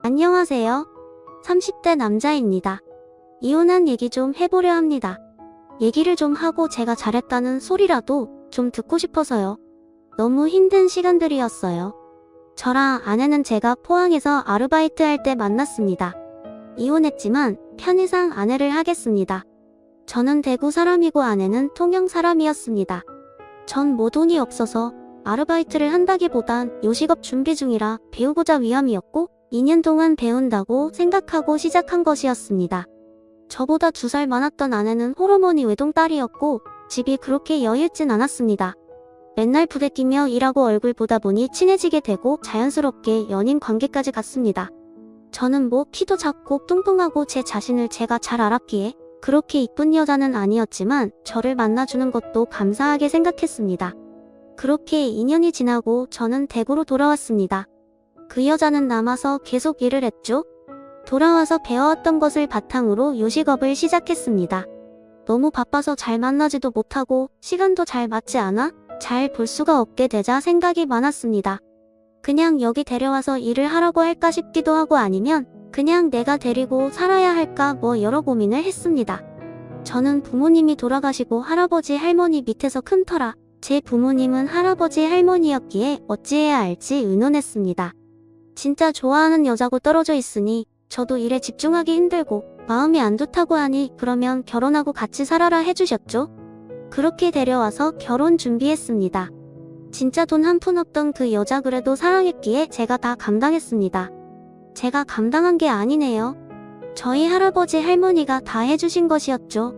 안녕하세요. 30대 남자입니다. 이혼한 얘기 좀 해보려 합니다. 얘기를 좀 하고 제가 잘했다는 소리라도 좀 듣고 싶어서요. 너무 힘든 시간들이었어요. 저랑 아내는 제가 포항에서 아르바이트 할 때 만났습니다. 이혼했지만 편의상 아내를 하겠습니다. 저는 대구 사람이고 아내는 통영 사람이었습니다. 전 뭐 돈이 없어서 아르바이트를 한다기보단 요식업 준비 중이라 배우고자 위함이었고 2년 동안 배운다고 생각하고 시작한 것이었습니다. 저보다 2살 많았던 아내는 홀어머니 외동딸이었고 집이 그렇게 여유있진 않았습니다. 맨날 부대끼며 일하고 얼굴 보다 보니 친해지게 되고 자연스럽게 연인 관계까지 갔습니다. 저는 뭐 키도 작고 뚱뚱하고 제 자신을 제가 잘 알았기에 그렇게 이쁜 여자는 아니었지만 저를 만나주는 것도 감사하게 생각했습니다. 그렇게 2년이 지나고 저는 대구로 돌아왔습니다. 그 여자는 남아서 계속 일을 했죠. 돌아와서 배워왔던 것을 바탕으로 요식업을 시작했습니다. 너무 바빠서 잘 만나지도 못하고 시간도 잘 맞지 않아 잘 볼 수가 없게 되자 생각이 많았습니다. 그냥 여기 데려와서 일을 하라고 할까 싶기도 하고 아니면 그냥 내가 데리고 살아야 할까 뭐 여러 고민을 했습니다. 저는 부모님이 돌아가시고 할아버지 할머니 밑에서 큰 터라 제 부모님은 할아버지 할머니였기에 어찌해야 할지 의논했습니다. 진짜 좋아하는 여자고 떨어져 있으니 저도 일에 집중하기 힘들고 마음이 안 좋다고 하니 그러면 결혼하고 같이 살아라 해주셨죠. 그렇게 데려와서 결혼 준비했습니다. 진짜 돈 한 푼 없던 그 여자 그래도 사랑했기에 제가 다 감당했습니다. 제가 감당한 게 아니네요. 저희 할아버지 할머니가 다 해주신 것이었죠.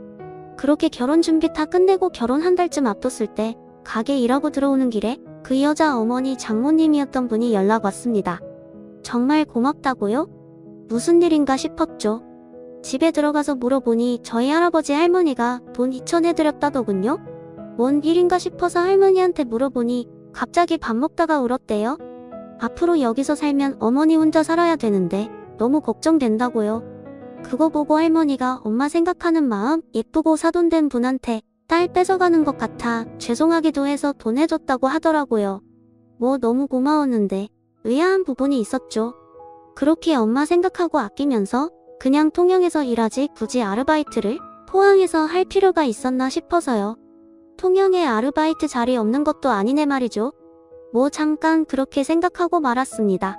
그렇게 결혼 준비 다 끝내고 결혼 한 달쯤 앞뒀을 때 가게 일하고 들어오는 길에 그 여자 어머니 장모님이었던 분이 연락 왔습니다. 정말 고맙다고요? 무슨 일인가 싶었죠. 집에 들어가서 물어보니 저희 할아버지 할머니가 돈 2천 해드렸다더군요. 뭔 일인가 싶어서 할머니한테 물어보니 갑자기 밥 먹다가 울었대요. 앞으로 여기서 살면 어머니 혼자 살아야 되는데 너무 걱정된다고요. 그거 보고 할머니가 엄마 생각하는 마음 예쁘고 사돈된 분한테 딸 뺏어가는 것 같아 죄송하기도 해서 돈 해줬다고 하더라고요. 뭐 너무 고마웠는데 의아한 부분이 있었죠. 그렇게 엄마 생각하고 아끼면서 그냥 통영에서 일하지 굳이 아르바이트를 포항에서 할 필요가 있었나 싶어서요. 통영에 아르바이트 자리 없는 것도 아니네 말이죠. 뭐 잠깐 그렇게 생각하고 말았습니다.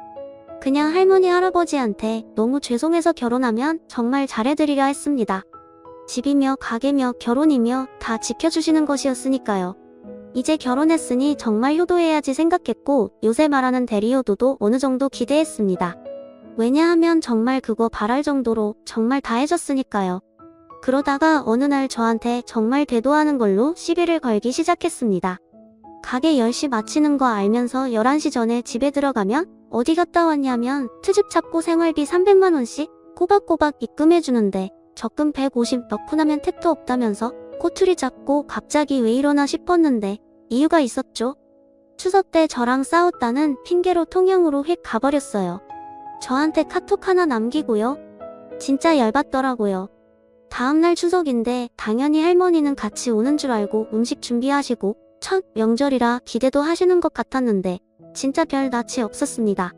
그냥 할머니 할아버지한테 너무 죄송해서 결혼하면 정말 잘해드리려 했습니다. 집이며 가게며 결혼이며 다 지켜주시는 것이었으니까요. 이제 결혼했으니 정말 효도해야지 생각했고 요새 말하는 대리효도도 어느 정도 기대했습니다. 왜냐하면 정말 그거 바랄 정도로 정말 다 해줬으니까요. 그러다가 어느 날 저한테 정말 대도하는 걸로 시비를 걸기 시작했습니다. 가게 10시 마치는 거 알면서 11시 전에 집에 들어가면 어디 갔다 왔냐면 트집 잡고 생활비 300만원씩 꼬박꼬박 입금해주는데 적금 150 넣고 나면 택도 없다면서 꼬투리 잡고 갑자기 왜 이러나 싶었는데 이유가 있었죠. 추석 때 저랑 싸웠다는 핑계로 통영으로 휙 가버렸어요. 저한테 카톡 하나 남기고요. 진짜 열받더라고요. 다음날 추석인데 당연히 할머니는 같이 오는 줄 알고 음식 준비하시고 첫 명절이라 기대도 하시는 것 같았는데 진짜 별 낯이 없었습니다.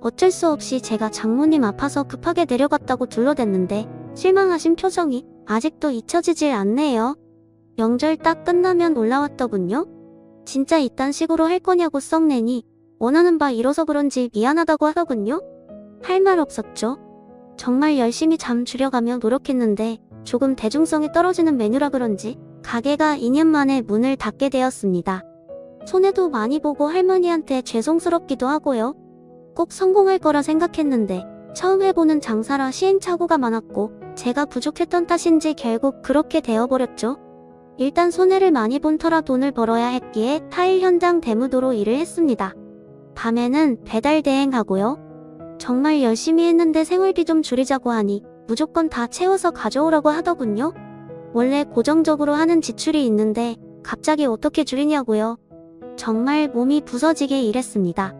어쩔 수 없이 제가 장모님 아파서 급하게 내려갔다고 둘러댔는데 실망하신 표정이 아직도 잊혀지질 않네요. 명절 딱 끝나면 올라왔더군요. 진짜 이딴 식으로 할 거냐고 썩내니 원하는 바 이뤄서 그런지 미안하다고 하더군요. 할 말 없었죠. 정말 열심히 잠 줄여가며 노력했는데 조금 대중성이 떨어지는 메뉴라 그런지 가게가 2년 만에 문을 닫게 되었습니다. 손해도 많이 보고 할머니한테 죄송스럽기도 하고요. 꼭 성공할 거라 생각했는데 처음 해보는 장사라 시행착오가 많았고 제가 부족했던 탓인지 결국 그렇게 되어버렸죠. 일단 손해를 많이 본 터라 돈을 벌어야 했기에 타일 현장 대무도로 일을 했습니다. 밤에는 배달 대행하고요. 정말 열심히 했는데 생활비 좀 줄이자고 하니 무조건 다 채워서 가져오라고 하더군요. 원래 고정적으로 하는 지출이 있는데 갑자기 어떻게 줄이냐고요. 정말 몸이 부서지게 일했습니다.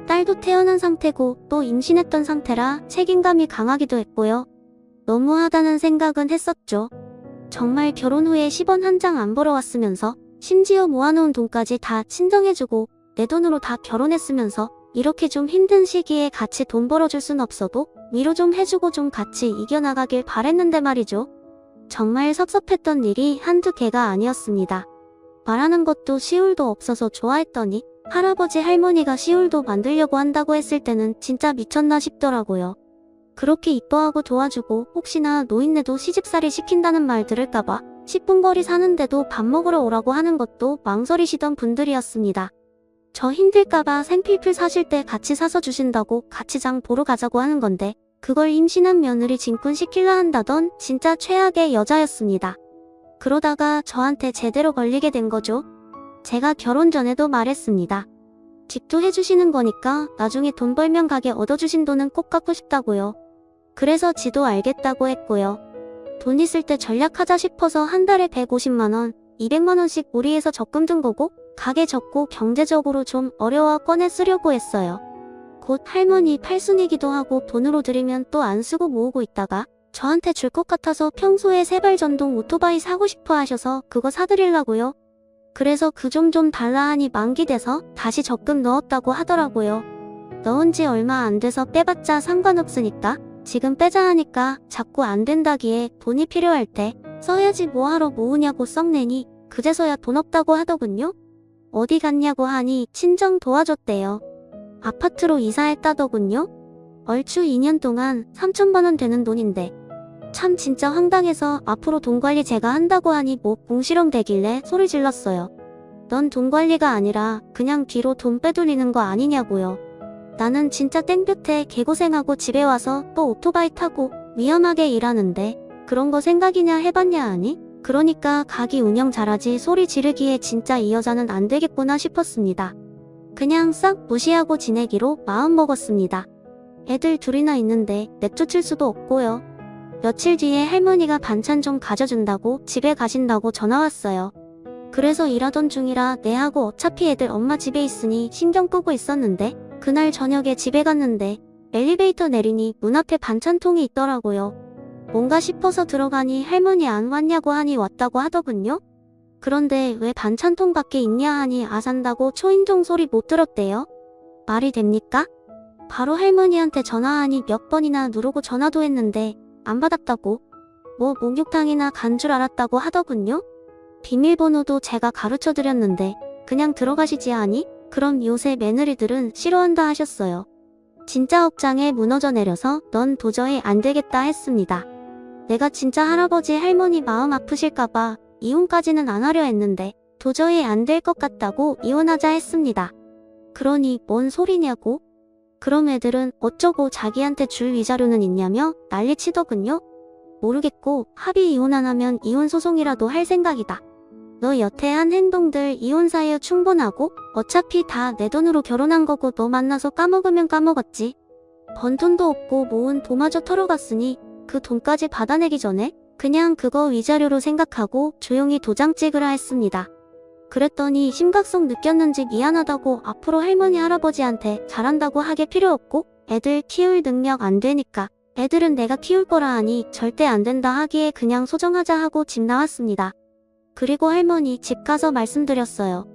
딸도 태어난 상태고 또 임신했던 상태라 책임감이 강하기도 했고요. 너무하다는 생각은 했었죠. 정말 결혼 후에 10원 한 장 안 벌어왔으면서 심지어 모아놓은 돈까지 다 친정해주고 내 돈으로 다 결혼했으면서 이렇게 좀 힘든 시기에 같이 돈 벌어줄 순 없어도 위로 좀 해주고 좀 같이 이겨나가길 바랬는데 말이죠. 정말 섭섭했던 일이 한두 개가 아니었습니다. 말하는 것도 시울도 없어서 좋아했더니 할아버지 할머니가 시울도 만들려고 한다고 했을 때는 진짜 미쳤나 싶더라고요. 그렇게 이뻐하고 도와주고 혹시나 노인네도 시집살이 시킨다는 말 들을까봐 10분 거리 사는데도 밥 먹으러 오라고 하는 것도 망설이시던 분들이었습니다. 저 힘들까봐 생필품 사실 때 같이 사서 주신다고 같이 장 보러 가자고 하는 건데 그걸 임신한 며느리 진꾼시킬라 한다던 진짜 최악의 여자였습니다. 그러다가 저한테 제대로 걸리게 된 거죠. 제가 결혼 전에도 말했습니다. 집도 해주시는 거니까 나중에 돈 벌면 가게 얻어주신 돈은 꼭 갖고 싶다고요. 그래서 지도 알겠다고 했고요. 돈 있을 때 전략하자 싶어서 한 달에 150만원, 200만원씩 무리해서 적금 든 거고 가게 접고 경제적으로 좀 어려워 꺼내 쓰려고 했어요. 곧 할머니 팔순이기도 하고 돈으로 드리면 또 안 쓰고 모으고 있다가 저한테 줄 것 같아서 평소에 세발 전동 오토바이 사고 싶어 하셔서 그거 사드리려고요. 그래서 그 좀 달라 하니 만기돼서 다시 적금 넣었다고 하더라고요. 넣은 지 얼마 안 돼서 빼봤자 상관없으니까 지금 빼자 하니까 자꾸 안 된다기에 돈이 필요할 때 써야지 뭐하러 모으냐고 썩내니 그제서야 돈 없다고 하더군요. 어디 갔냐고 하니 친정 도와줬대요. 아파트로 이사했다더군요. 얼추 2년 동안 3천만원 되는 돈인데 참 진짜 황당해서 앞으로 돈 관리 제가 한다고 하니 뭐 봉시렁 대길래 소리 질렀어요. 넌 돈 관리가 아니라 그냥 뒤로 돈 빼돌리는 거 아니냐고요. 나는 진짜 땡볕에 개고생하고 집에 와서 또 오토바이 타고 위험하게 일하는데 그런 거 생각이냐 해봤냐 하니? 그러니까 가게 운영 잘하지 소리 지르기에 진짜 이 여자는 안 되겠구나 싶었습니다. 그냥 싹 무시하고 지내기로 마음먹었습니다. 애들 둘이나 있는데 내쫓을 수도 없고요. 며칠 뒤에 할머니가 반찬 좀 가져준다고 집에 가신다고 전화 왔어요. 그래서 일하던 중이라 내하고 어차피 애들 엄마 집에 있으니 신경 끄고 있었는데 그날 저녁에 집에 갔는데 엘리베이터 내리니 문 앞에 반찬통이 있더라고요. 뭔가 싶어서 들어가니 할머니 안 왔냐고 하니 왔다고 하더군요. 그런데 왜 반찬통 밖에 있냐 하니 아산다고 초인종 소리 못 들었대요. 말이 됩니까? 바로 할머니한테 전화하니 몇 번이나 누르고 전화도 했는데 안 받았다고. 뭐 목욕탕이나 간 줄 알았다고 하더군요. 비밀번호도 제가 가르쳐드렸는데 그냥 들어가시지 하니 그럼 요새 며느리들은 싫어한다 하셨어요. 진짜 억장에 무너져 내려서 넌 도저히 안 되겠다 했습니다. 내가 진짜 할아버지 할머니 마음 아프실까봐 이혼까지는 안 하려 했는데 도저히 안 될 것 같다고 이혼하자 했습니다. 그러니 뭔 소리냐고? 그럼 애들은 어쩌고 자기한테 줄 위자료는 있냐며 난리치더군요. 모르겠고 합의 이혼 안 하면 이혼 소송이라도 할 생각이다. 너 여태 한 행동들 이혼 사유 충분하고 어차피 다 내 돈으로 결혼한 거고 너 만나서 까먹으면 까먹었지. 번 돈도 없고 모은 도마저 털어갔으니 그 돈까지 받아내기 전에 그냥 그거 위자료로 생각하고 조용히 도장 찍으라 했습니다. 그랬더니 심각성 느꼈는지 미안하다고 앞으로 할머니 할아버지한테 잘한다고 하게 필요 없고 애들 키울 능력 안 되니까 애들은 내가 키울 거라 하니 절대 안 된다 하기에 그냥 소정하자 하고 집 나왔습니다. 그리고 할머니 집 가서 말씀드렸어요.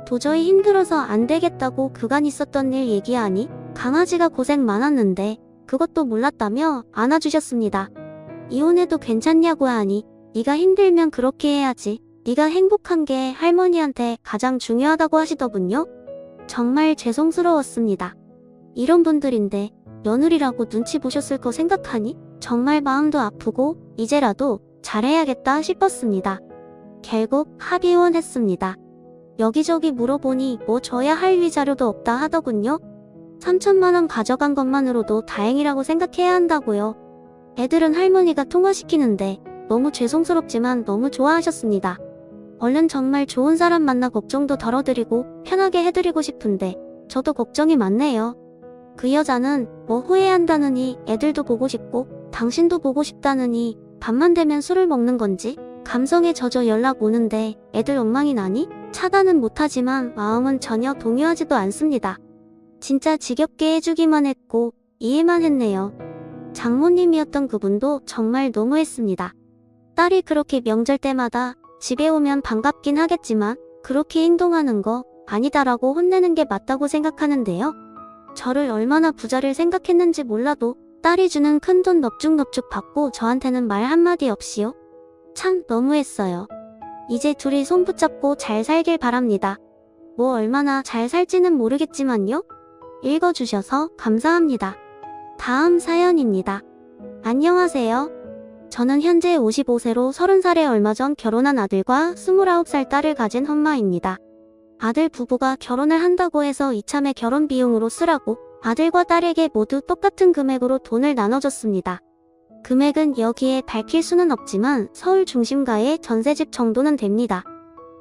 도저히 힘들어서 안 되겠다고 그간 있었던 일 얘기하니 강아지가 고생 많았는데 그것도 몰랐다며 안아주셨습니다. 이혼해도 괜찮냐고 하니 네가 힘들면 그렇게 해야지. 네가 행복한 게 할머니한테 가장 중요하다고 하시더군요. 정말 죄송스러웠습니다. 이런 분들인데 며느리라고 눈치 보셨을 거 생각하니 정말 마음도 아프고 이제라도 잘해야겠다 싶었습니다. 결국 합의혼했습니다. 여기저기 물어보니 뭐 줘야 할 위자료도 없다 하더군요. 3천만원 가져간 것만으로도 다행이라고 생각해야 한다고요. 애들은 할머니가 통화시키는데 너무 죄송스럽지만 너무 좋아하셨습니다. 얼른 정말 좋은 사람 만나 걱정도 덜어드리고 편하게 해드리고 싶은데 저도 걱정이 많네요. 그 여자는 뭐 후회한다느니 애들도 보고 싶고 당신도 보고 싶다느니 밤만 되면 술을 먹는 건지 감성에 젖어 연락 오는데 애들 원망이 나니 차단은 못하지만 마음은 전혀 동요하지도 않습니다. 진짜 지겹게 해주기만 했고 이해만 했네요. 장모님이었던 그분도 정말 너무했습니다. 딸이 그렇게 명절 때마다 집에 오면 반갑긴 하겠지만 그렇게 행동하는 거 아니다라고 혼내는 게 맞다고 생각하는데요. 저를 얼마나 부자를 생각했는지 몰라도 딸이 주는 큰돈 넙죽넙죽 받고 저한테는 말 한마디 없이요? 참 너무했어요. 이제 둘이 손 붙잡고 잘 살길 바랍니다. 뭐 얼마나 잘 살지는 모르겠지만요. 읽어주셔서 감사합니다. 다음 사연입니다. 안녕하세요. 저는 현재 55세로 30살에 얼마 전 결혼한 아들과 29살 딸을 가진 엄마입니다. 아들 부부가 결혼을 한다고 해서 이참에 결혼 비용으로 쓰라고 아들과 딸에게 모두 똑같은 금액으로 돈을 나눠줬습니다. 금액은 여기에 밝힐 수는 없지만 서울 중심가의 전세집 정도는 됩니다.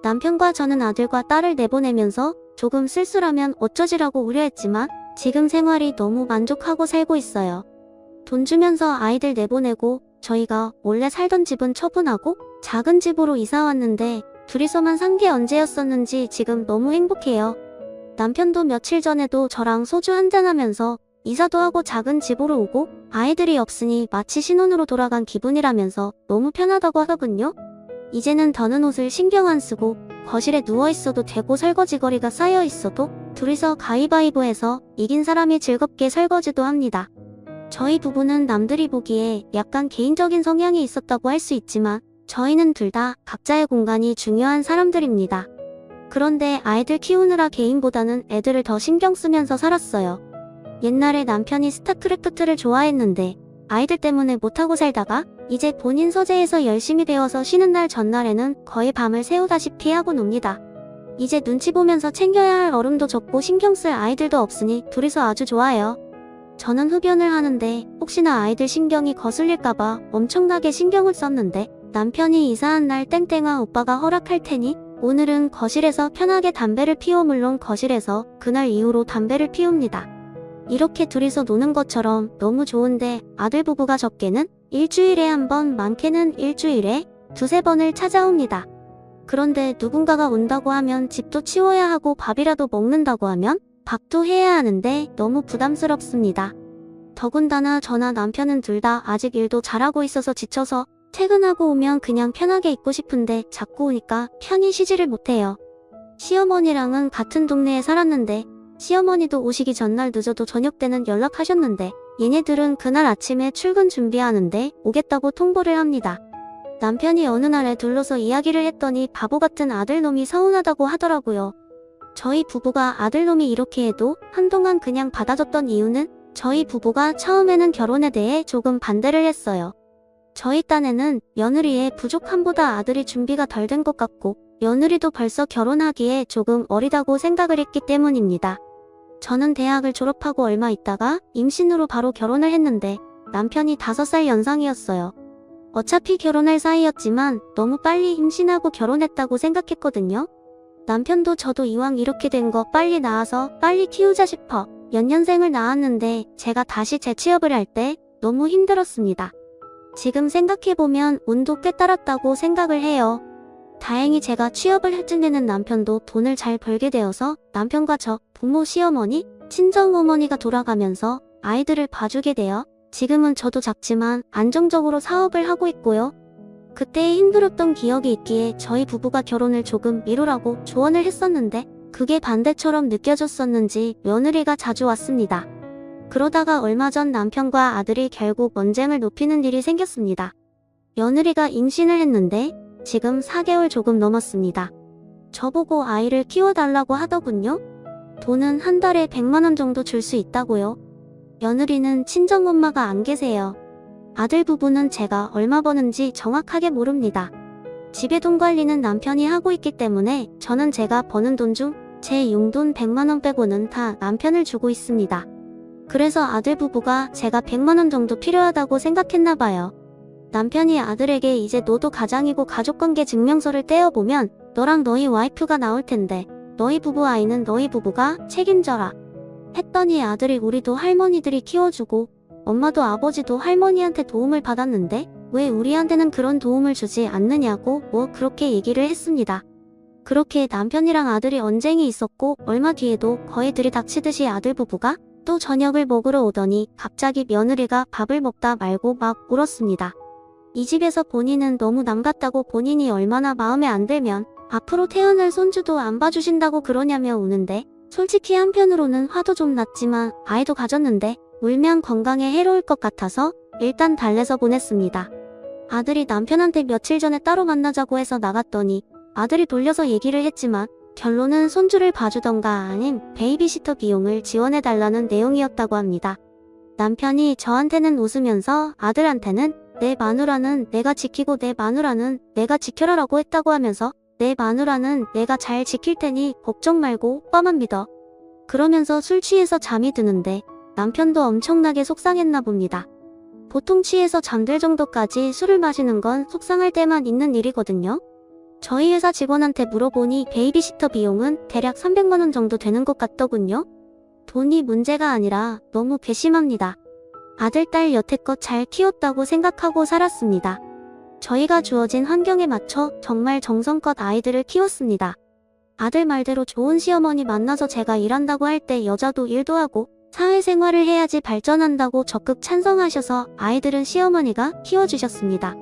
남편과 저는 아들과 딸을 내보내면서 조금 쓸쓸하면 어쩌지라고 우려했지만 지금 생활이 너무 만족하고 살고 있어요. 돈 주면서 아이들 내보내고 저희가 원래 살던 집은 처분하고 작은 집으로 이사 왔는데 둘이서만 산 게 언제였었는지 지금 너무 행복해요. 남편도 며칠 전에도 저랑 소주 한잔하면서 이사도 하고 작은 집으로 오고 아이들이 없으니 마치 신혼으로 돌아간 기분이라면서 너무 편하다고 하더군요. 이제는 더는 옷을 신경 안 쓰고 거실에 누워있어도 되고 설거지거리가 쌓여 있어도 둘이서 가위바위보해서 이긴 사람이 즐겁게 설거지도 합니다. 저희 부부는 남들이 보기에 약간 개인적인 성향이 있었다고 할 수 있지만 저희는 둘 다 각자의 공간이 중요한 사람들입니다. 그런데 아이들 키우느라 개인보다는 애들을 더 신경 쓰면서 살았어요. 옛날에 남편이 스타크래프트를 좋아했는데 아이들 때문에 못하고 살다가 이제 본인 서재에서 열심히 배워서 쉬는 날 전날에는 거의 밤을 새우다시피 하고 놉니다. 이제 눈치 보면서 챙겨야 할 어른도 적고 신경 쓸 아이들도 없으니 둘이서 아주 좋아해요. 저는 흡연을 하는데 혹시나 아이들 신경이 거슬릴까봐 엄청나게 신경을 썼는데 남편이 이사한 날 땡땡아 오빠가 허락할 테니 오늘은 거실에서 편하게 담배를 피워 물론 거실에서 그날 이후로 담배를 피웁니다. 이렇게 둘이서 노는 것처럼 너무 좋은데 아들 부부가 적게는 일주일에 한 번 많게는 일주일에 두세 번을 찾아옵니다. 그런데 누군가가 온다고 하면 집도 치워야 하고 밥이라도 먹는다고 하면 밥도 해야 하는데 너무 부담스럽습니다. 더군다나 저나 남편은 둘 다 아직 일도 잘하고 있어서 지쳐서 퇴근하고 오면 그냥 편하게 있고 싶은데 자꾸 오니까 편히 쉬지를 못해요. 시어머니랑은 같은 동네에 살았는데 시어머니도 오시기 전날 늦어도 저녁 때는 연락하셨는데 얘네들은 그날 아침에 출근 준비하는데 오겠다고 통보를 합니다. 남편이 어느 날에 둘러서 이야기를 했더니 바보 같은 아들놈이 서운하다고 하더라고요. 저희 부부가 아들놈이 이렇게 해도 한동안 그냥 받아줬던 이유는 저희 부부가 처음에는 결혼에 대해 조금 반대를 했어요. 저희 딴에는 며느리의 부족함보다 아들이 준비가 덜 된 것 같고 며느리도 벌써 결혼하기에 조금 어리다고 생각을 했기 때문입니다. 저는 대학을 졸업하고 얼마 있다가 임신으로 바로 결혼을 했는데 남편이 5살 연상이었어요. 어차피 결혼할 사이였지만 너무 빨리 임신하고 결혼했다고 생각했거든요. 남편도 저도 이왕 이렇게 된 거 빨리 낳아서 빨리 키우자 싶어 연년생을 낳았는데 제가 다시 재취업을 할 때 너무 힘들었습니다. 지금 생각해보면 운도 꽤 따랐다고 생각을 해요. 다행히 제가 취업을 할 즈음에는 남편도 돈을 잘 벌게 되어서 남편과 저, 부모, 시어머니, 친정어머니가 돌아가면서 아이들을 봐주게 되어 지금은 저도 작지만 안정적으로 사업을 하고 있고요. 그때 힘들었던 기억이 있기에 저희 부부가 결혼을 조금 미루라고 조언을 했었는데 그게 반대처럼 느껴졌었는지 며느리가 자주 왔습니다. 그러다가 얼마 전 남편과 아들이 결국 언쟁을 높이는 일이 생겼습니다. 며느리가 임신을 했는데 지금 4개월 조금 넘었습니다. 저보고 아이를 키워달라고 하더군요. 돈은 한 달에 100만 원 정도 줄 수 있다고요. 며느리는 친정엄마가 안 계세요. 아들 부부는 제가 얼마 버는지 정확하게 모릅니다. 집에 돈 관리는 남편이 하고 있기 때문에 저는 제가 버는 돈 중 제 용돈 100만 원 빼고는 다 남편을 주고 있습니다. 그래서 아들 부부가 제가 100만 원 정도 필요하다고 생각했나 봐요. 남편이 아들에게 이제 너도 가장이고 가족관계 증명서를 떼어보면 너랑 너희 와이프가 나올 텐데 너희 부부 아이는 너희 부부가 책임져라 했더니 아들이 우리도 할머니들이 키워주고 엄마도 아버지도 할머니한테 도움을 받았는데 왜 우리한테는 그런 도움을 주지 않느냐고 뭐 그렇게 얘기를 했습니다. 그렇게 남편이랑 아들이 언쟁이 있었고 얼마 뒤에도 거의 들이닥치듯이 아들 부부가 또 저녁을 먹으러 오더니 갑자기 며느리가 밥을 먹다 말고 막 울었습니다. 이 집에서 본인은 너무 남 같다고 본인이 얼마나 마음에 안 들면 앞으로 태어날 손주도 안 봐주신다고 그러냐며 우는데 솔직히 한편으로는 화도 좀 났지만 아이도 가졌는데 울면 건강에 해로울 것 같아서 일단 달래서 보냈습니다. 아들이 남편한테 며칠 전에 따로 만나자고 해서 나갔더니 아들이 돌려서 얘기를 했지만 결론은 손주를 봐주던가 아님 베이비시터 비용을 지원해달라는 내용이었다고 합니다. 남편이 저한테는 웃으면서 아들한테는 내 마누라는 내가 지키고 내 마누라는 내가 지켜라라고 했다고 하면서 내 마누라는 내가 잘 지킬 테니 걱정 말고 오빠만 믿어. 그러면서 술 취해서 잠이 드는데 남편도 엄청나게 속상했나 봅니다. 보통 취해서 잠들 정도까지 술을 마시는 건 속상할 때만 있는 일이거든요. 저희 회사 직원한테 물어보니 베이비시터 비용은 대략 300만 원 정도 되는 것 같더군요. 돈이 문제가 아니라 너무 괘씸합니다. 아들, 딸 여태껏 잘 키웠다고 생각하고 살았습니다. 저희가 주어진 환경에 맞춰 정말 정성껏 아이들을 키웠습니다. 아들 말대로 좋은 시어머니 만나서 제가 일한다고 할 때 여자도 일도 하고 사회생활을 해야지 발전한다고 적극 찬성하셔서 아이들은 시어머니가 키워주셨습니다.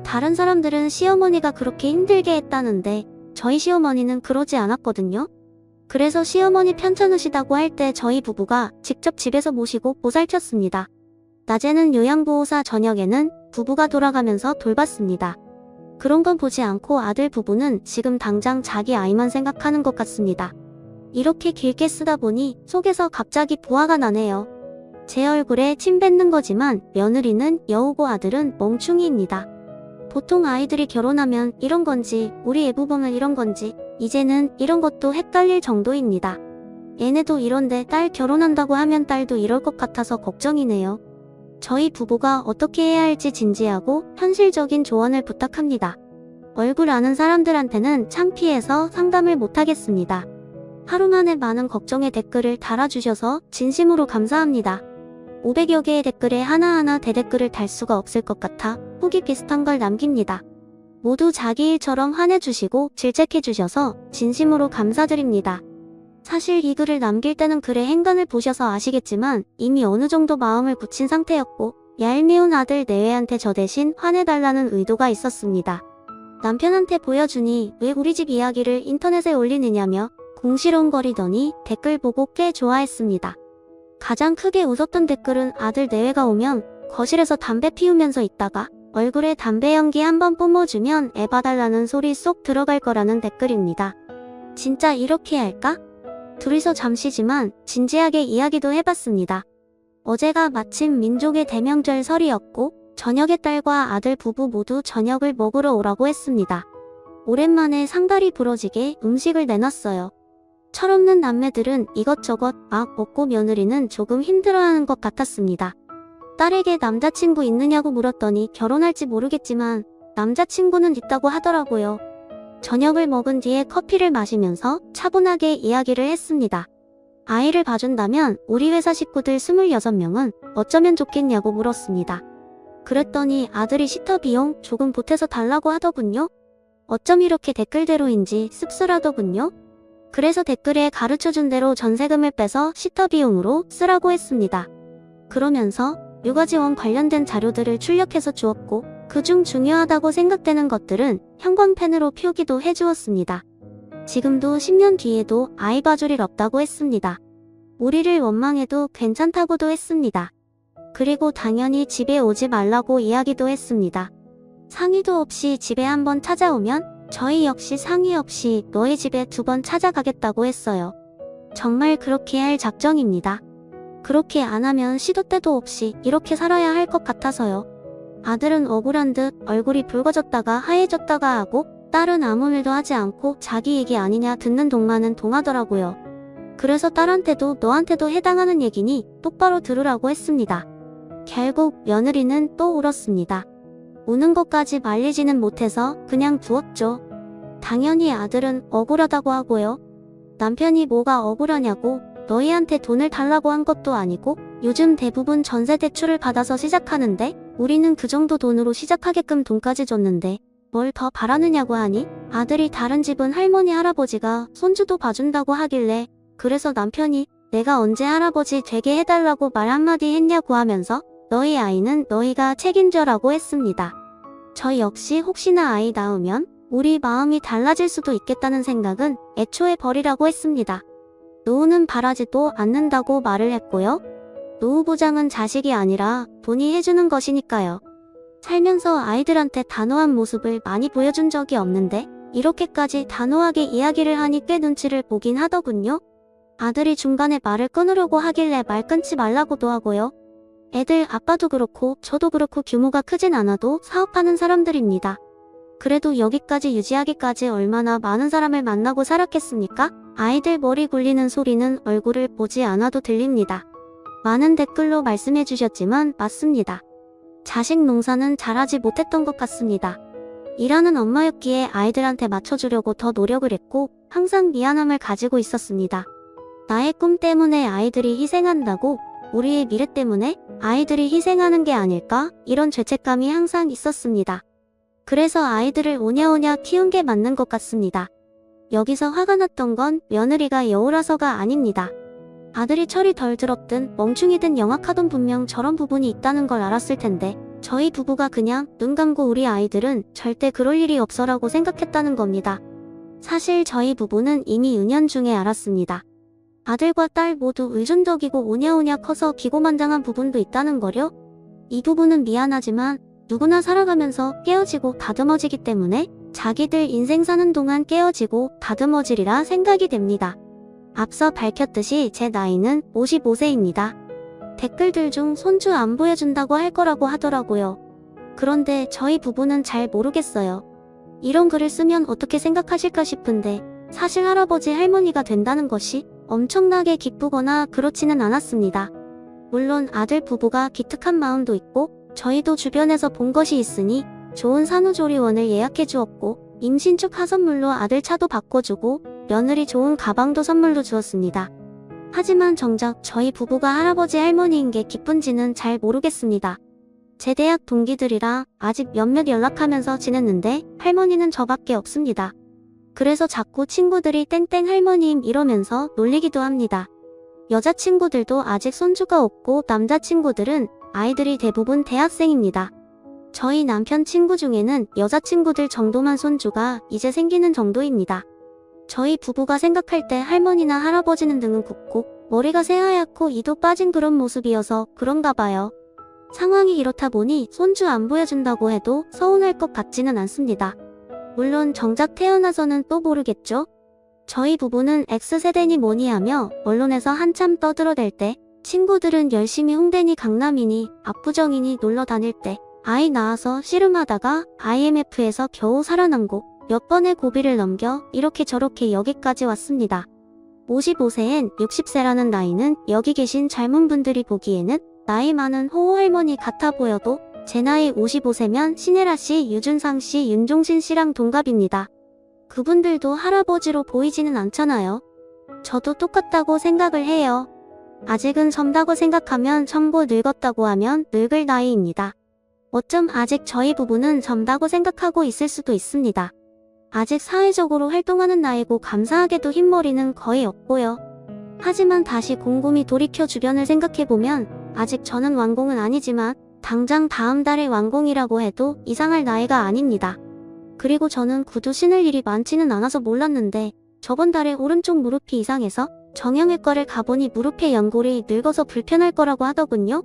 다른 사람들은 시어머니가 그렇게 힘들게 했다는데 저희 시어머니는 그러지 않았거든요. 그래서 시어머니 편찮으시다고 할 때 저희 부부가 직접 집에서 모시고 보살폈습니다. 낮에는 요양보호사, 저녁에는 부부가 돌아가면서 돌봤습니다. 그런 건 보지 않고 아들 부부는 지금 당장 자기 아이만 생각하는 것 같습니다. 이렇게 길게 쓰다 보니 속에서 갑자기 부화가 나네요. 제 얼굴에 침 뱉는 거지만 며느리는 여우고 아들은 멍충이입니다. 보통 아이들이 결혼하면 이런 건지 우리 애부부는 이런 건지 이제는 이런 것도 헷갈릴 정도입니다. 얘네도 이런데 딸 결혼한다고 하면 딸도 이럴 것 같아서 걱정이네요. 저희 부부가 어떻게 해야 할지 진지하고 현실적인 조언을 부탁합니다. 얼굴 아는 사람들한테는 창피해서 상담을 못하겠습니다. 하루 만에 많은 걱정의 댓글을 달아주셔서 진심으로 감사합니다. 500여 개의 댓글에 하나하나 대댓글을 달 수가 없을 것 같아 후기 비슷한 걸 남깁니다. 모두 자기 일처럼 환해주시고 질책해주셔서 진심으로 감사드립니다. 사실 이 글을 남길 때는 글의 행간을 보셔서 아시겠지만 이미 어느 정도 마음을 굳힌 상태였고 얄미운 아들 내외한테 저 대신 화내달라는 의도가 있었습니다. 남편한테 보여주니 왜 우리 집 이야기를 인터넷에 올리느냐며 궁시렁거리더니 댓글 보고 꽤 좋아했습니다. 가장 크게 웃었던 댓글은 아들 내외가 오면 거실에서 담배 피우면서 있다가 얼굴에 담배 연기 한번 뿜어주면 애 봐달라는 소리 쏙 들어갈 거라는 댓글입니다. 진짜 이렇게 할까? 둘이서 잠시지만 진지하게 이야기도 해봤습니다. 어제가 마침 민족의 대명절 설이었고 저녁에 딸과 아들 부부 모두 저녁을 먹으러 오라고 했습니다. 오랜만에 상다리 부러지게 음식을 내놨어요. 철없는 남매들은 이것저것 막 먹고 며느리는 조금 힘들어하는 것 같았습니다. 딸에게 남자친구 있느냐고 물었더니 결혼할지 모르겠지만 남자친구는 있다고 하더라고요. 저녁을 먹은 뒤에 커피를 마시면서 차분하게 이야기를 했습니다. 아이를 봐준다면 우리 회사 식구들 26명은 어쩌면 좋겠냐고 물었습니다. 그랬더니 아들이 시터 비용 조금 보태서 달라고 하더군요. 어쩜 이렇게 댓글대로인지 씁쓸하더군요. 그래서 댓글에 가르쳐준 대로 전세금을 빼서 시터 비용으로 쓰라고 했습니다. 그러면서 육아지원 관련된 자료들을 출력해서 주었고 그중 중요하다고 생각되는 것들은 형광펜으로 표기도 해주었습니다. 지금도 10년 뒤에도 아이 봐줄 일 없다고 했습니다. 우리를 원망해도 괜찮다고도 했습니다. 그리고 당연히 집에 오지 말라고 이야기도 했습니다. 상의도 없이 집에 한번 찾아오면 저희 역시 상의 없이 너희 집에 2번 찾아가겠다고 했어요. 정말 그렇게 할 작정입니다. 그렇게 안 하면 시도 때도 없이 이렇게 살아야 할 것 같아서요. 아들은 억울한 듯 얼굴이 붉어졌다가 하얘졌다가 하고 딸은 아무 일도 하지 않고 자기 얘기 아니냐 듣는 동만은 동하더라고요. 그래서 딸한테도 너한테도 해당하는 얘기니 똑바로 들으라고 했습니다. 결국 며느리는 또 울었습니다. 우는 것까지 말리지는 못해서 그냥 두었죠. 당연히 아들은 억울하다고 하고요. 남편이 뭐가 억울하냐고 너희한테 돈을 달라고 한 것도 아니고 요즘 대부분 전세 대출을 받아서 시작하는데 우리는 그 정도 돈으로 시작하게끔 돈까지 줬는데 뭘 더 바라느냐고 하니 아들이 다른 집은 할머니 할아버지가 손주도 봐준다고 하길래 그래서 남편이 내가 언제 할아버지 되게 해달라고 말 한마디 했냐고 하면서 너희 아이는 너희가 책임져라고 했습니다. 저 역시 혹시나 아이 낳으면 우리 마음이 달라질 수도 있겠다는 생각은 애초에 버리라고 했습니다. 노후는 바라지도 않는다고 말을 했고요. 노후 보장은 자식이 아니라 돈이 해주는 것이니까요. 살면서 아이들한테 단호한 모습을 많이 보여준 적이 없는데 이렇게까지 단호하게 이야기를 하니 꽤 눈치를 보긴 하더군요. 아들이 중간에 말을 끊으려고 하길래 말 끊지 말라고도 하고요. 애들 아빠도 그렇고 저도 그렇고 규모가 크진 않아도 사업하는 사람들입니다. 그래도 여기까지 유지하기까지 얼마나 많은 사람을 만나고 살았겠습니까? 아이들 머리 굴리는 소리는 얼굴을 보지 않아도 들립니다. 많은 댓글로 말씀해 주셨지만 맞습니다. 자식 농사는 잘하지 못했던 것 같습니다. 일하는 엄마였기에 아이들한테 맞춰주려고 더 노력을 했고 항상 미안함을 가지고 있었습니다. 나의 꿈 때문에 아이들이 희생한다고, 우리의 미래 때문에 아이들이 희생하는 게 아닐까? 이런 죄책감이 항상 있었습니다. 그래서 아이들을 오냐오냐 키운 게 맞는 것 같습니다. 여기서 화가 났던 건 며느리가 여우라서가 아닙니다. 아들이 철이 덜 들었든 멍충이든 영악하던 분명 저런 부분이 있다는 걸 알았을 텐데 저희 부부가 그냥 눈 감고 우리 아이들은 절대 그럴 일이 없어라고 생각했다는 겁니다. 사실 저희 부부는 이미 은연중에 알았습니다. 아들과 딸 모두 의존적이고 오냐오냐 커서 기고만장한 부분도 있다는 거요. 이 부분은 미안하지만 누구나 살아가면서 깨어지고 다듬어지기 때문에 자기들 인생 사는 동안 깨어지고 다듬어지리라 생각이 됩니다. 앞서 밝혔듯이 제 나이는 55세입니다. 댓글들 중 손주 안 보여준다고 할 거라고 하더라고요. 그런데 저희 부부는 잘 모르겠어요. 이런 글을 쓰면 어떻게 생각하실까 싶은데 사실 할아버지 할머니가 된다는 것이 엄청나게 기쁘거나 그렇지는 않았습니다. 물론 아들 부부가 기특한 마음도 있고 저희도 주변에서 본 것이 있으니 좋은 산후조리원을 예약해 주었고 임신 후 선물로 아들 차도 바꿔주고 며느리 좋은 가방도 선물로 주었습니다. 하지만 정작 저희 부부가 할아버지 할머니인 게 기쁜지는 잘 모르겠습니다. 제 대학 동기들이랑 아직 몇몇 연락하면서 지냈는데 할머니는 저밖에 없습니다. 그래서 자꾸 친구들이 땡땡 할머님 이러면서 놀리기도 합니다. 여자친구들도 아직 손주가 없고 남자친구들은 아이들이 대부분 대학생입니다. 저희 남편 친구 중에는 여자친구들 정도만 손주가 이제 생기는 정도입니다. 저희 부부가 생각할 때 할머니나 할아버지는 등은 굽고 머리가 새하얗고 이도 빠진 그런 모습이어서 그런가 봐요. 상황이 이렇다 보니 손주 안 보여준다고 해도 서운할 것 같지는 않습니다. 물론 정작 태어나서는 또 모르겠죠? 저희 부부는 X세대니 뭐니 하며 언론에서 한참 떠들어댈 때 친구들은 열심히 홍대니 강남이니 압구정이니 놀러 다닐 때 아이 낳아서 씨름하다가 IMF에서 겨우 살아남고 몇 번의 고비를 넘겨 이렇게 저렇게 여기까지 왔습니다. 55세엔 60세라는 나이는 여기 계신 젊은 분들이 보기에는 나이 많은 호호할머니 같아 보여도 제 나이 55세면 신혜라 씨, 유준상 씨, 윤종신 씨랑 동갑입니다. 그분들도 할아버지로 보이지는 않잖아요. 저도 똑같다고 생각을 해요. 아직은 젊다고 생각하면 젊고 늙었다고 하면 늙을 나이입니다. 어쩜 아직 저희 부부는 젊다고 생각하고 있을 수도 있습니다. 아직 사회적으로 활동하는 나이고 감사하게도 흰머리는 거의 없고요. 하지만 다시 곰곰이 돌이켜 주변을 생각해보면 아직 저는 완공은 아니지만 당장 다음 달에 완공이라고 해도 이상할 나이가 아닙니다. 그리고 저는 구두 신을 일이 많지는 않아서 몰랐는데 저번 달에 오른쪽 무릎이 이상해서 정형외과를 가보니 무릎의 연골이 늙어서 불편할 거라고 하더군요.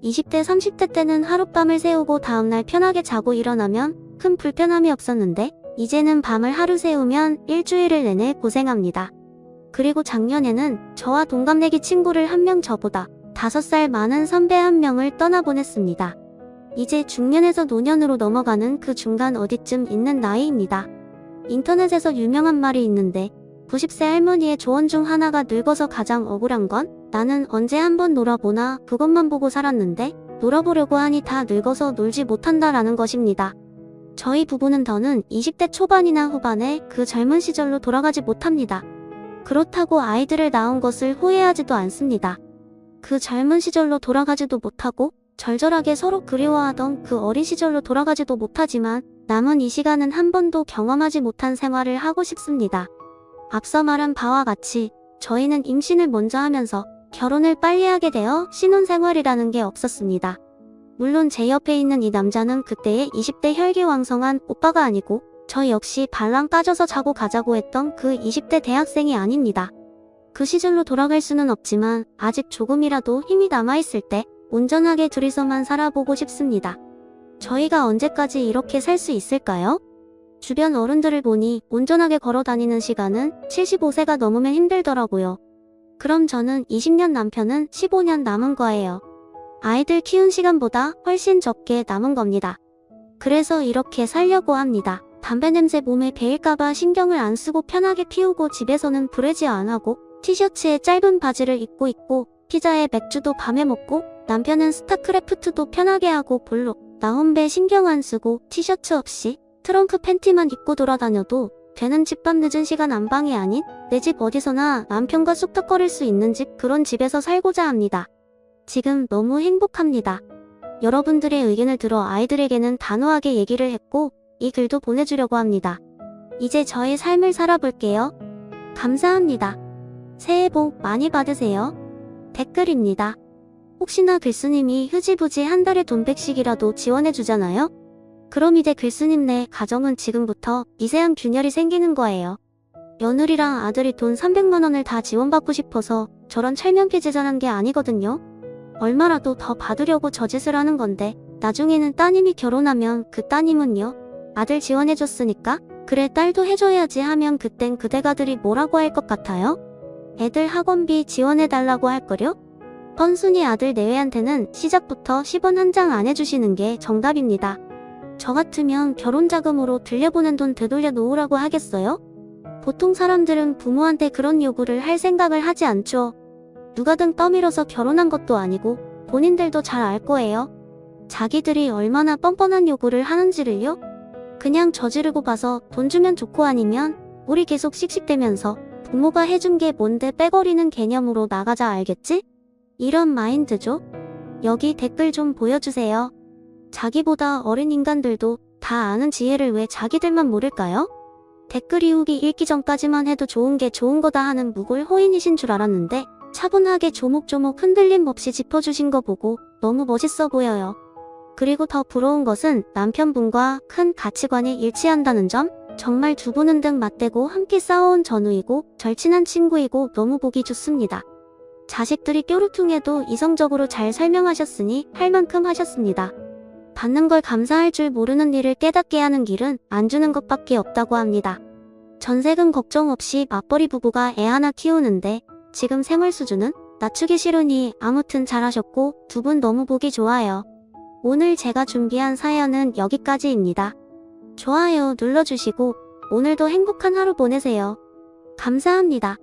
20대 30대 때는 하룻밤을 새우고 다음날 편하게 자고 일어나면 큰 불편함이 없었는데 이제는 밤을 하루 새우면 일주일을 내내 고생합니다. 그리고 작년에는 저와 동갑내기 친구를 한 명 저보다 5살 많은 선배 한 명을 떠나보냈습니다. 이제 중년에서 노년으로 넘어가는 그 중간 어디쯤 있는 나이입니다. 인터넷에서 유명한 말이 있는데 90세 할머니의 조언 중 하나가 늙어서 가장 억울한 건 나는 언제 한번 놀아보나 그것만 보고 살았는데 놀아보려고 하니 다 늙어서 놀지 못한다라는 것입니다. 저희 부부는 더는 20대 초반이나 후반에 그 젊은 시절로 돌아가지 못합니다. 그렇다고 아이들을 낳은 것을 후회하지도 않습니다. 그 젊은 시절로 돌아가지도 못하고 절절하게 서로 그리워하던 그 어린 시절로 돌아가지도 못하지만 남은 이 시간은 한 번도 경험하지 못한 생활을 하고 싶습니다. 앞서 말한 바와 같이 저희는 임신을 먼저 하면서 결혼을 빨리 하게 되어 신혼생활이라는 게 없었습니다. 물론 제 옆에 있는 이 남자는 그때의 20대 혈기왕성한 오빠가 아니고 저 역시 발랑 까져서 자고 가자고 했던 그 20대 대학생이 아닙니다. 그 시절로 돌아갈 수는 없지만 아직 조금이라도 힘이 남아있을 때 온전하게 둘이서만 살아보고 싶습니다. 저희가 언제까지 이렇게 살 수 있을까요? 주변 어른들을 보니 온전하게 걸어 다니는 시간은 75세가 넘으면 힘들더라고요. 그럼 저는 20년, 남편은 15년 남은 거예요. 아이들 키운 시간보다 훨씬 적게 남은 겁니다. 그래서 이렇게 살려고 합니다. 담배 냄새 몸에 배일까봐 신경을 안 쓰고 편하게 피우고, 집에서는 브래지 안 하고 티셔츠에 짧은 바지를 입고 있고, 피자에 맥주도 밤에 먹고, 남편은 스타크래프트도 편하게 하고, 볼록 나온배 신경 안 쓰고 티셔츠 없이 트렁크 팬티만 입고 돌아다녀도 되는, 집밥 늦은 시간 안방이 아닌 내 집 어디서나 남편과 쑥덕거릴 수 있는 집, 그런 집에서 살고자 합니다. 지금 너무 행복합니다. 여러분들의 의견을 들어 아이들에게는 단호하게 얘기를 했고 이 글도 보내주려고 합니다. 이제 저의 삶을 살아볼게요. 감사합니다. 새해 복 많이 받으세요. 댓글입니다. 혹시나 글쓰님이 흐지부지 한 달에 돈 100씩이라도 지원해주잖아요? 그럼 이제 글쓰님네 가정은 지금부터 미세한 균열이 생기는 거예요. 며느리랑 아들이 돈 300만 원을 다 지원받고 싶어서 저런 철면피 제자한 게 아니거든요. 얼마라도 더 받으려고 저 짓을 하는 건데, 나중에는 따님이 결혼하면 그 따님은요? 아들 지원해줬으니까 그래 딸도 해줘야지 하면 그땐 그대가들이 뭐라고 할 것 같아요? 애들 학원비 지원해달라고 할거려? 뻔순이 아들 내외한테는 시작부터 10원 한 장 안 해주시는 게 정답입니다. 저 같으면 결혼자금으로 들려보낸 돈 되돌려 놓으라고 하겠어요? 보통 사람들은 부모한테 그런 요구를 할 생각을 하지 않죠. 누가든 떠밀어서 결혼한 것도 아니고 본인들도 잘 알 거예요. 자기들이 얼마나 뻔뻔한 요구를 하는지를요? 그냥 저지르고 봐서 돈 주면 좋고, 아니면 우리 계속 씩씩대면서 부모가 해준 게 뭔데 빼거리는 개념으로 나가자, 알겠지? 이런 마인드죠. 여기 댓글 좀 보여주세요. 자기보다 어린 인간들도 다 아는 지혜를 왜 자기들만 모를까요? 댓글 이후기 읽기 전까지만 해도 좋은 게 좋은 거다 하는 무골 호인이신 줄 알았는데 차분하게 조목조목 흔들림 없이 짚어주신 거 보고 너무 멋있어 보여요. 그리고 더 부러운 것은 남편분과 큰 가치관이 일치한다는 점. 정말 두 분은 등 맞대고 함께 싸워온 전우이고 절친한 친구이고 너무 보기 좋습니다. 자식들이 뾰루퉁해도 이성적으로 잘 설명하셨으니 할 만큼 하셨습니다. 받는 걸 감사할 줄 모르는 일을 깨닫게 하는 길은 안 주는 것밖에 없다고 합니다. 전세금 걱정 없이 맞벌이 부부가 애 하나 키우는데 지금 생활 수준은 낮추기 싫으니 아무튼 잘하셨고 두 분 너무 보기 좋아요. 오늘 제가 준비한 사연은 여기까지입니다. 좋아요 눌러주시고 오늘도 행복한 하루 보내세요. 감사합니다.